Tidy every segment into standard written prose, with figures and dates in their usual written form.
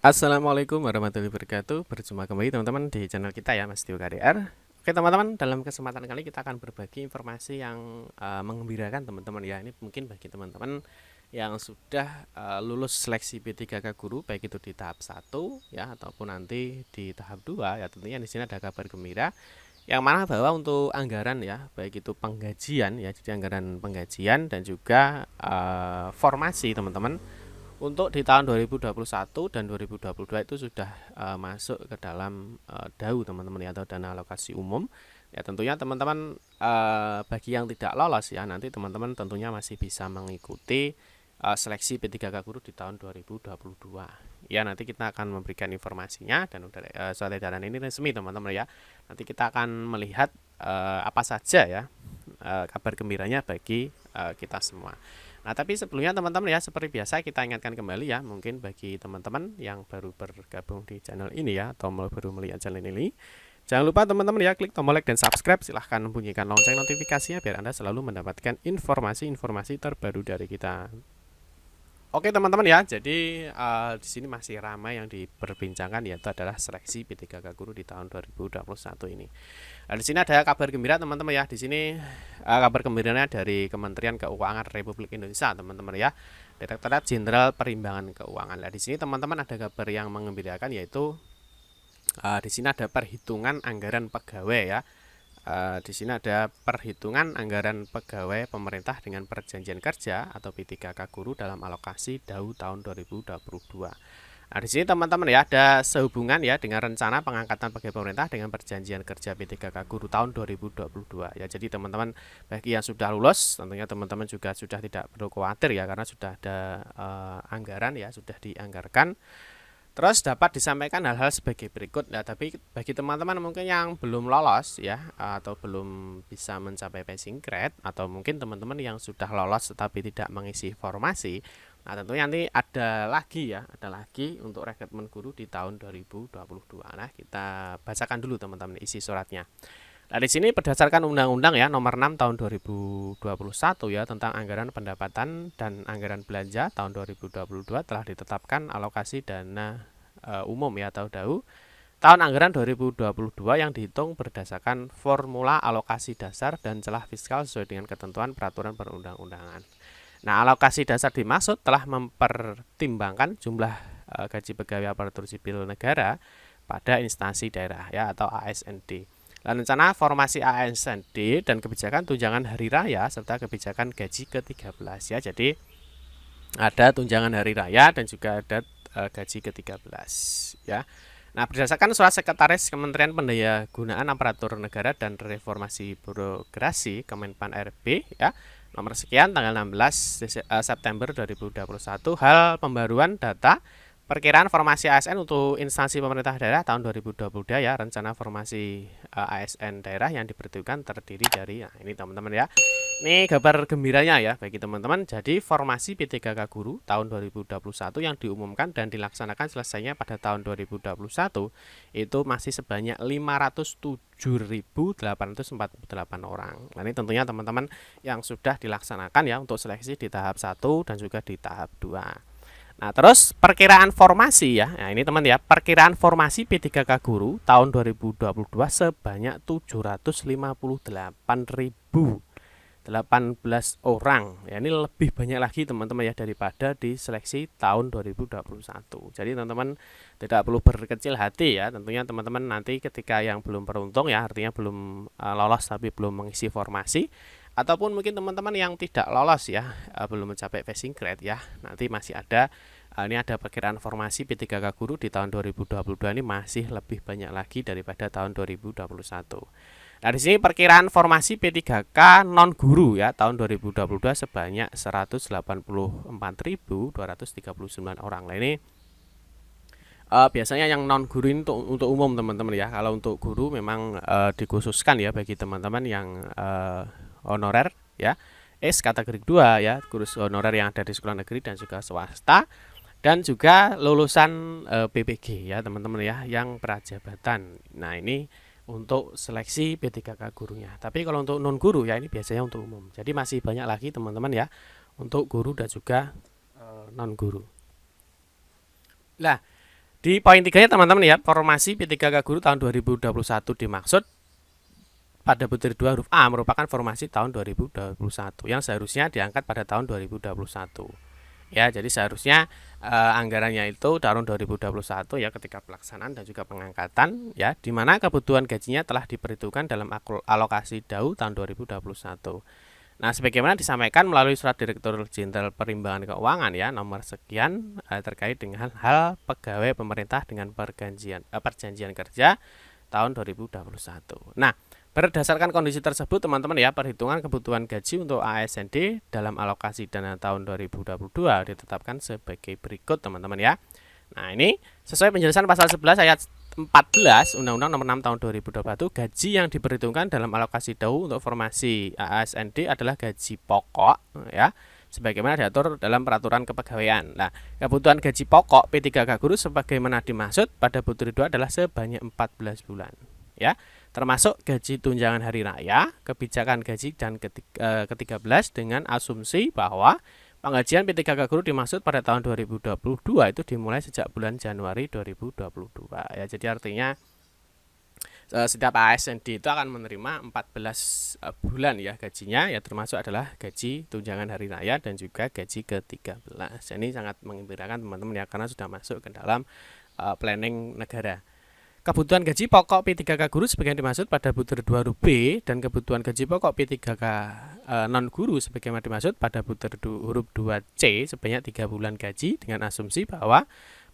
Assalamualaikum warahmatullahi wabarakatuh. Berjumpa kembali teman-teman di channel kita ya, Mas Tio KDR. Oke teman-teman, dalam kesempatan kali kita akan berbagi informasi yang mengembirakan teman-teman ya. Ini mungkin bagi teman-teman yang sudah lulus seleksi P3K Guru, baik itu di tahap 1 ya ataupun nanti di tahap 2 ya. Tentunya di sini ada kabar gembira yang mana bahwa untuk anggaran ya, baik itu penggajian ya, jadi anggaran penggajian dan juga formasi teman-teman untuk di tahun 2021 dan 2022 itu sudah masuk ke dalam DAU teman-teman ya, atau dana alokasi umum. Ya tentunya teman-teman bagi yang tidak lolos ya, nanti teman-teman tentunya masih bisa mengikuti seleksi P3K Guru di tahun 2022. Ya nanti kita akan memberikan informasinya dan surat edaran ini resmi teman-teman ya. Nanti kita akan melihat apa saja ya kabar gembiranya bagi kita semua. Nah, tapi sebelumnya teman-teman ya, seperti biasa kita ingatkan kembali ya, mungkin bagi teman-teman yang baru bergabung di channel ini ya, atau baru melihat channel ini, jangan lupa teman-teman ya, klik tombol like dan subscribe, silahkan bunyikan lonceng notifikasinya biar Anda selalu mendapatkan informasi-informasi terbaru dari kita. Oke teman-teman ya, jadi di sini masih ramai yang diperbincangkan yaitu adalah seleksi P3K Guru di tahun 2021 ini. Nah, di sini ada kabar gembira teman-teman ya. Di sini kabar gembiranya dari Kementerian Keuangan Republik Indonesia teman-teman ya. Direktorat Jenderal Perimbangan Keuangan. Nah, di sini teman-teman ada kabar yang mengembirakan yaitu di sini ada perhitungan anggaran pegawai ya. Di sini ada perhitungan anggaran pegawai pemerintah dengan perjanjian kerja atau P3K Guru dalam alokasi DAU tahun 2022. Nah, di sini teman-teman ya ada sehubungan ya dengan rencana pengangkatan pegawai pemerintah dengan perjanjian kerja P3K Guru tahun 2022. Ya, jadi teman-teman bagi yang sudah lulus tentunya teman-teman juga sudah tidak perlu khawatir ya karena sudah ada anggaran ya, sudah dianggarkan. Terus dapat disampaikan hal-hal sebagai berikut. Nah, tapi bagi teman-teman mungkin yang belum lolos ya atau belum bisa mencapai passing grade atau mungkin teman-teman yang sudah lolos tetapi tidak mengisi formasi. Nah, tentunya nanti ada lagi ya, ada lagi untuk rekrutmen guru di tahun 2022. Nah, kita bacakan dulu teman-teman isi suratnya. Nah, di sini berdasarkan Undang-Undang ya Nomor 6 tahun 2021 ya tentang anggaran pendapatan dan anggaran belanja tahun 2022 telah ditetapkan alokasi dana umum ya atau DAU tahun anggaran 2022 yang dihitung berdasarkan formula alokasi dasar dan celah fiskal sesuai dengan ketentuan peraturan perundang-undangan. Nah, alokasi dasar dimaksud telah mempertimbangkan jumlah gaji pegawai aparatur sipil negara pada instansi daerah ya atau ASND. Dan rencana formasi ASND dan kebijakan tunjangan hari raya serta kebijakan gaji ke-13 ya. Jadi ada tunjangan hari raya dan juga ada gaji ke-13 ya. Nah, berdasarkan surat sekretaris Kementerian Pendayagunaan Aparatur Negara dan Reformasi Birokrasi Kemenpan RB ya, nomor sekian tanggal 16 September 2021 hal pembaruan data perkiraan formasi ASN untuk instansi pemerintah daerah tahun 2022 ya, rencana formasi ASN daerah yang diperhitungkan terdiri dari, nah ini teman-teman ya, ini kabar gembiranya ya bagi teman-teman. Jadi formasi P3K Guru tahun 2021 yang diumumkan dan dilaksanakan selesainya pada tahun 2021 itu masih sebanyak 507.848 orang. Nah, ini tentunya teman-teman yang sudah dilaksanakan ya untuk seleksi di tahap 1 dan juga di tahap 2. Nah, terus perkiraan formasi ya. Nah, ini teman ya, perkiraan formasi P3K Guru tahun 2022 sebanyak 758.018 orang. Ya, ini lebih banyak lagi teman-teman ya daripada di seleksi tahun 2021. Jadi teman-teman tidak perlu berkecil hati ya. Tentunya teman-teman nanti ketika yang belum beruntung ya, artinya belum lolos tapi belum mengisi formasi, ataupun mungkin teman-teman yang tidak lolos ya, belum mencapai passing grade ya, nanti masih ada ini ada perkiraan formasi P3K Guru di tahun 2022 ini masih lebih banyak lagi daripada tahun 2021. Nah, di sini perkiraan formasi P3K non guru ya tahun 2022 sebanyak 184.239 orang. Nah, ini biasanya yang non guru ini untuk umum teman-teman ya. Kalau untuk guru memang dikhususkan ya bagi teman-teman yang honorer ya, S kategori 2 ya, guru honorer yang ada di sekolah negeri dan juga swasta, dan juga lulusan PPG ya teman-teman ya yang prajabatan. Nah, ini untuk seleksi P3K gurunya. Tapi kalau untuk non guru ya ini biasanya untuk umum. Jadi masih banyak lagi teman-teman ya untuk guru dan juga non guru. Nah, Di poin 3-nya teman-teman ya, formasi P3K Guru tahun 2021 dimaksud pada butir 2 huruf A merupakan formasi tahun 2021 yang seharusnya diangkat pada tahun 2021. Ya, jadi seharusnya anggarannya itu tahun 2021 ya ketika pelaksanaan dan juga pengangkatan ya, di mana kebutuhan gajinya telah diperhitungkan dalam alokasi DAU tahun 2021. Nah, sebagaimana disampaikan melalui surat Direktur Jenderal Perimbangan Keuangan ya nomor sekian terkait dengan hal pegawai pemerintah dengan perjanjian kerja tahun 2021. Nah, berdasarkan kondisi tersebut teman-teman ya, perhitungan kebutuhan gaji untuk ASND dalam alokasi dana tahun 2022 ditetapkan sebagai berikut teman-teman ya. Nah, ini sesuai penjelasan pasal 11 ayat 14 Undang-Undang Nomor 6 Tahun 2021, gaji yang diperhitungkan dalam alokasi DAU untuk formasi ASND adalah gaji pokok ya, sebagaimana diatur dalam peraturan kepegawaian. Nah, kebutuhan gaji pokok P3K Guru sebagaimana dimaksud pada butir 2 adalah sebanyak 14 bulan ya, termasuk gaji tunjangan hari raya, kebijakan gaji dan ke-13 dengan asumsi bahwa penggajian P3K Guru dimaksud pada tahun 2022 itu dimulai sejak bulan Januari 2022 ya. Jadi artinya setiap ASND itu akan menerima 14 bulan ya gajinya ya, termasuk adalah gaji tunjangan hari raya dan juga gaji ke-13. Ini sangat menggembirakan teman-teman ya, karena sudah masuk ke dalam planning negara. Kebutuhan gaji pokok P3K Guru sebagaimana dimaksud pada butir 2 huruf B dan kebutuhan gaji pokok P3K non guru sebagaimana dimaksud pada butir huruf 2C sebanyak 3 bulan gaji dengan asumsi bahwa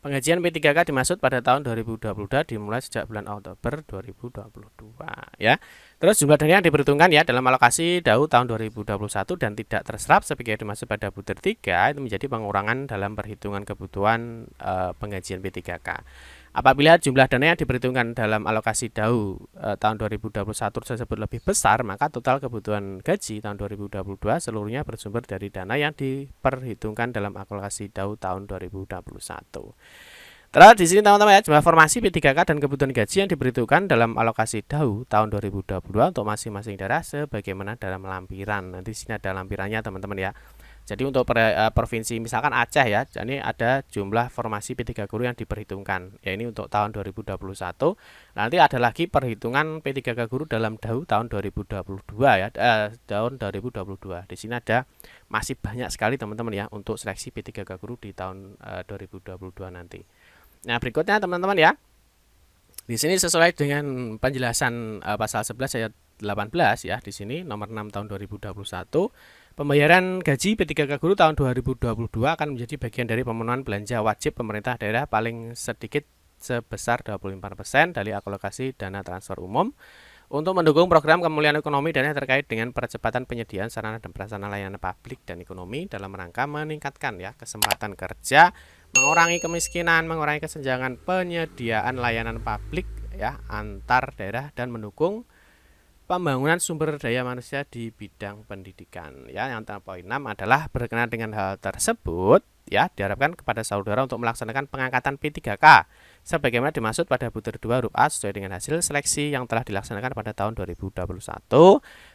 penggajian P3K dimaksud pada tahun 2022 dimulai sejak bulan Oktober 2022 ya. Terus jumlah dana yang diperhitungkan ya dalam alokasi DAU tahun 2021 dan tidak terserap sebagaimana dimaksud pada butir 3 itu menjadi pengurangan dalam perhitungan kebutuhan penggajian P3K. Apabila jumlah dana yang diperhitungkan dalam alokasi DAU tahun 2021 tersebut lebih besar, maka total kebutuhan gaji tahun 2022 seluruhnya bersumber dari dana yang diperhitungkan dalam alokasi DAU tahun 2021. Terus di sini teman-teman ya, jumlah formasi P3K dan kebutuhan gaji yang diperhitungkan dalam alokasi DAU tahun 2022 untuk masing-masing daerah sebagaimana dalam lampiran. Nanti di sini ada lampirannya teman-teman ya. Jadi untuk provinsi misalkan Aceh ya, ini ada jumlah formasi P3K Guru yang diperhitungkan. Ya, ini untuk tahun 2021. Nanti ada lagi perhitungan P3K Guru dalam DAU tahun 2022 ya, tahun 2022. Di sini ada masih banyak sekali teman-teman ya untuk seleksi P3K Guru di tahun 2022 nanti. Nah, berikutnya teman-teman ya. Di sini sesuai dengan penjelasan pasal 11 ayat 18 ya, di sini nomor 6 tahun 2021, pembayaran gaji P3K Guru tahun 2022 akan menjadi bagian dari pemenuhan belanja wajib pemerintah daerah paling sedikit sebesar 25% dari alokasi dana transfer umum untuk mendukung program pemulihan ekonomi daerah terkait dengan percepatan penyediaan sarana dan prasarana layanan publik dan ekonomi dalam rangka meningkatkan ya kesempatan kerja, mengurangi kemiskinan, mengurangi kesenjangan penyediaan layanan publik ya antar daerah dan mendukung pembangunan sumber daya manusia di bidang pendidikan ya. Yang poin 6 adalah berkenaan dengan hal tersebut ya, diharapkan kepada saudara untuk melaksanakan pengangkatan P3K sebagaimana dimaksud pada butir 2 huruf A sesuai dengan hasil seleksi yang telah dilaksanakan pada tahun 2021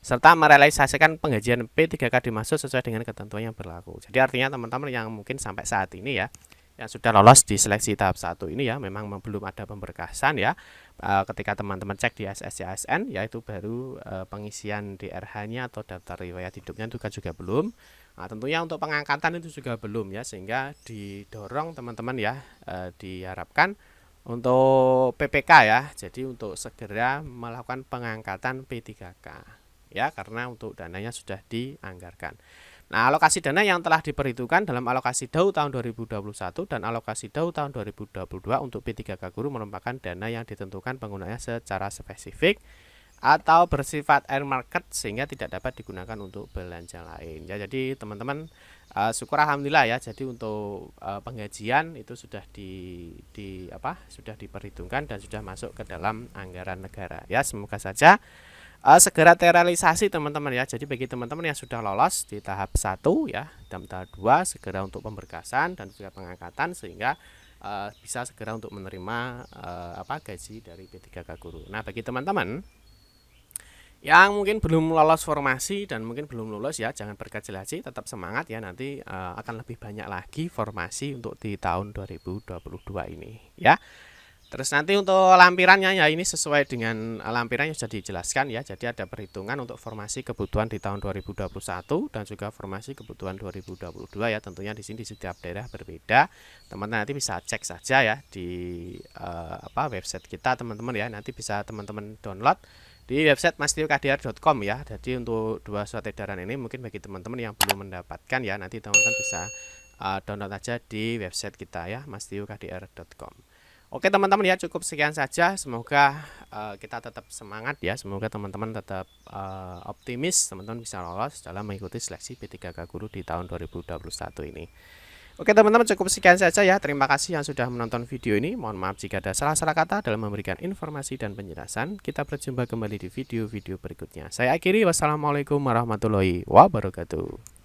serta merealisasikan penggajian P3K dimaksud sesuai dengan ketentuan yang berlaku. Jadi artinya teman-teman yang mungkin sampai saat ini ya yang sudah lolos di seleksi tahap 1 ini ya, memang belum ada pemberkasan ya. Ketika teman-teman cek di SSCASN yaitu baru pengisian DRH-nya atau daftar riwayat hidupnya itu juga belum. Nah, tentunya untuk pengangkatan itu juga belum ya, sehingga didorong teman-teman ya, diharapkan untuk PPK ya. Jadi untuk segera melakukan pengangkatan P3K ya, karena untuk dananya sudah dianggarkan. Nah, alokasi dana yang telah diperhitungkan dalam alokasi DAU tahun 2021 dan alokasi DAU tahun 2022 untuk P3K Guru merupakan dana yang ditentukan penggunaannya secara spesifik atau bersifat air market sehingga tidak dapat digunakan untuk belanja lain. Ya, jadi teman-teman syukur alhamdulillah ya. Jadi untuk penggajian itu sudah sudah diperhitungkan dan sudah masuk ke dalam anggaran negara. Ya, semoga saja segera terrealisasi teman-teman ya. Jadi bagi teman-teman yang sudah lolos di tahap 1 ya, dan tahap 2 segera untuk pemberkasan dan juga pengangkatan sehingga bisa segera untuk menerima gaji dari P3K Guru. Nah, bagi teman-teman Yang mungkin belum lolos formasi dan mungkin belum lulus ya, jangan berkecil hati, tetap semangat ya, nanti akan lebih banyak lagi formasi untuk di tahun 2022 ini ya. Terus nanti untuk lampirannya ya ini sesuai dengan lampiran yang sudah dijelaskan ya. Jadi ada perhitungan untuk formasi kebutuhan di tahun 2021 dan juga formasi kebutuhan 2022 ya. Tentunya di sini di setiap daerah berbeda. Teman-teman nanti bisa cek saja ya di website kita teman-teman ya. Nanti bisa teman-teman download di website mastiokdr.com ya. Jadi untuk dua surat edaran ini mungkin bagi teman-teman yang belum mendapatkan ya, nanti teman-teman bisa download aja di website kita ya, mastiokdr.com. Oke teman-teman ya, cukup sekian saja. Semoga kita tetap semangat ya. Semoga teman-teman tetap optimis, teman-teman bisa lolos dalam mengikuti seleksi P3K Guru di tahun 2021 ini. Oke teman-teman, cukup sekian saja ya. Terima kasih yang sudah menonton video ini. Mohon maaf jika ada salah-salah kata dalam memberikan informasi dan penjelasan. Kita berjumpa kembali di video-video berikutnya. Saya akhiri, wassalamualaikum warahmatullahi wabarakatuh.